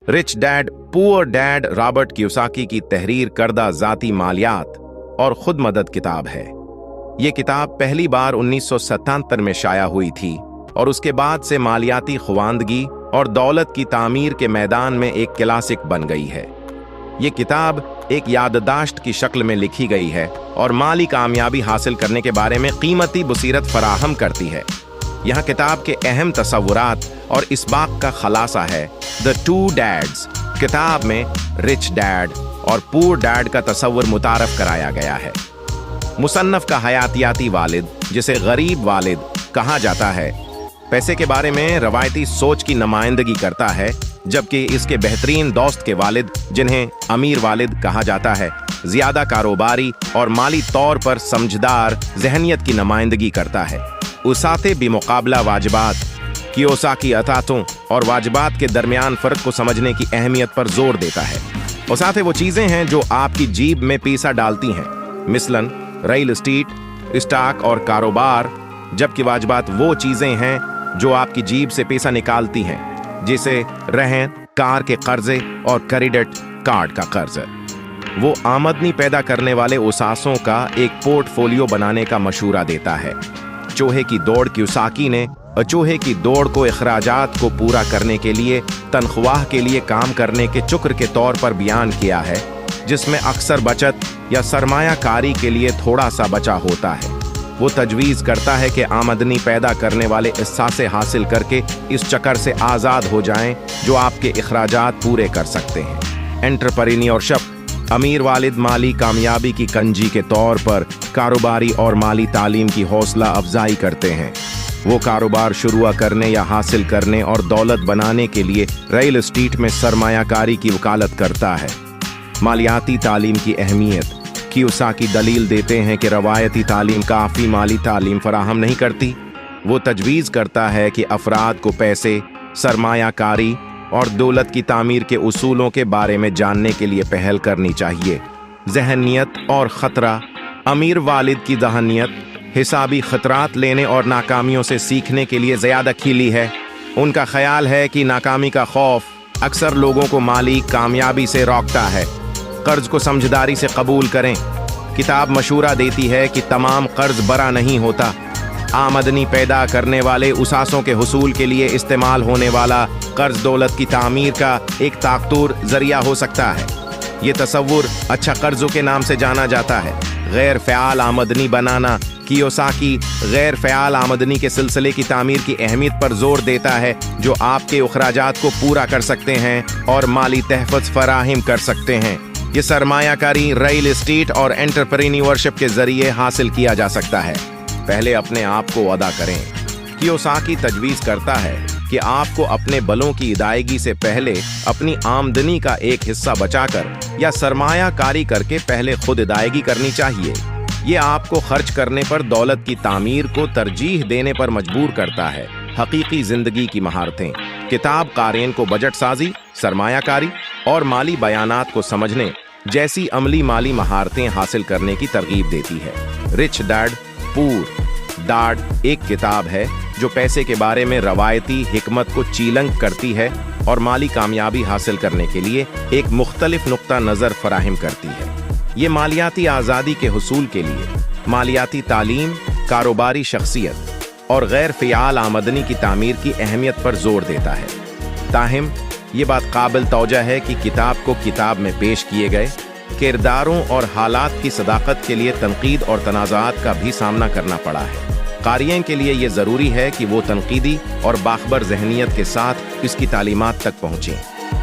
Rich dad poor dad Robert Kiyosaki की तहरीर करदा ज़ाती मालियात और खुद मदद किताब है। ये किताब पहली बार 1977 में शाया हुई थी और उसके बाद से मालियाती खुवांदगी और दौलत की तामीर के मैदान में एक क्लासिक बन गई है। ये किताब एक याददाश्त की शक्ल में लिखी गई है और माली कामयाबी हासिल करने के बारे में कीमती बसीरत फराहम करती है। यहाँ किताब के अहम तसव्वुरात और इस बात का खलासा है द टू डैड्स। किताब में रिच डैड और पुअर डैड का तसव्वुर मुतारफ कराया गया है। मुसन्नफ का हयातियाती वालिद, जिसे गरीब वालिद कहा जाता है, पैसे के बारे में रवायती सोच की नुमाइंदगी करता है, जबकि इसके बेहतरीन दोस्त के वालिद, जिन्हें अमीर वालिद कहा जाता है, ज्यादा कारोबारी और माली तौर पर समझदार जहनियत की नुमाइंदगी करता है। उसाते बिमुकाबला वाजिबात कियोसाकी अतातों और वाजिबात के दरमियान फ़र्क को समझने की अहमियत पर जोर देता है। उसाते वो चीज़ें हैं जो आपकी जीब में पैसा डालती हैं, मिसलन रियल एस्टेट, स्टॉक और कारोबार, जबकि वाजिबात वो चीज़ें हैं जो आपकी जीब से पैसा निकालती हैं, जिसे रहन, कार के कर्जे और क्रेडिट कार्ड का कर्ज। वो आमदनी पैदा करने वाले उसासों का एक पोर्टफोलियो बनाने का मशूरा देता है। चूहे की दौड़ कियोसाकी ने चूहे की दौड़ को अखराजात को पूरा करने के लिए तनख्वाह के लिए काम करने के चुक्र के तौर पर बयान किया है, जिसमें अक्सर बचत या सरमायाकारी के लिए थोड़ा सा बचा होता है। वो तजवीज़ करता है कि आमदनी पैदा करने वाले एहसासे हासिल करके इस चक्कर से आज़ाद हो जाएं जो आपके अखराजात पूरे कर सकते हैं। एंटरप्रेन्योरशिप। अमीर वालिद माली कामयाबी की कंजी के तौर पर कारोबारी और माली तालीम की हौसला अफजाई करते हैं। वो कारोबार शुरू करने या हासिल करने और दौलत बनाने के लिए रियल एस्टेट में सरमायाकारी की वकालत करता है। मालियाती तालीम की अहमियत। कियोसाकी दलील देते हैं कि रवायती तालीम काफ़ी माली तालीम फराहम नहीं करती। वो तजवीज़ करता है कि अफराद को पैसे, सरमायाकारी और दौलत की तामीर के उसूलों के बारे में जानने के लिए पहल करनी चाहिए। जहनियत और ख़तरा। अमीर वालिद की जहनियत हिसाबी खतरात लेने और नाकामियों से सीखने के लिए ज़्यादा खिली है। उनका ख्याल है कि नाकामी का खौफ अक्सर लोगों को माली कामयाबी से रोकता है। कर्ज को समझदारी से कबूल करें। किताब मशूरा देती है कि तमाम कर्ज बरा नहीं होता। आमदनी पैदा करने वाले उसासों के हुसूल के लिए इस्तेमाल होने वाला कर्ज दौलत की तामीर का एक ताकतूर जरिया हो सकता है। ये तसव्वुर अच्छा कर्जों के नाम से जाना जाता है। गैर फ़आल आमदनी बनाना। कियोसाकी गैर फ़आल आमदनी के सिलसिले की तामीर की अहमियत पर जोर देता है, जो आपके अखराजात को पूरा कर सकते हैं और माली तहफ़्फ़ुज़ फराहम कर सकते हैं। ये सरमायाकारी रियल एस्टेट और एंटरप्रेन्योरशिप के जरिए हासिल किया जा सकता है। पहले अपने आप को अदा करें। कियोसाकी तजवीज़ करता है कि आपको अपने बलों की अदायगी से पहले अपनी आमदनी का एक हिस्सा बचाकर या सरमायाकारी करके पहले खुद अदायगी करनी चाहिए। ये आपको खर्च करने पर दौलत की तामीर को तरजीह देने पर मजबूर करता है। हकीकी जिंदगी की महारतें। किताब क़ारीन को बजट साजी, सरमायाकारी और माली बयानात को समझने जैसी अमली माली महारतें हासिल करने की तरगीब देती है। रिच डैड पुअर डैड एक किताब है जो पैसे के बारे में रवायती हिकमत को चीलंग करती है और माली कामयाबी हासिल करने के लिए एक मुख्तलिफ नुक्ता नज़र फराहम करती है। ये मालियाती आज़ादी के हुसूल के लिए मालियाती तालीम, कारोबारी शख्सियत और गैर फ़आल आमदनी की तामीर की अहमियत पर जोर देता है। ताहिम ये बात काबिल तौजह है कि किताब को किताब में पेश किए गए किरदारों और हालात की सदाकत के लिए तनकीद और तनाज़ात का भी सामना करना पड़ा है। क़ारियन के लिए ये ज़रूरी है कि वो तनकीदी और बाखबर ज़हनियत के साथ इसकी तालीमात तक पहुँचें।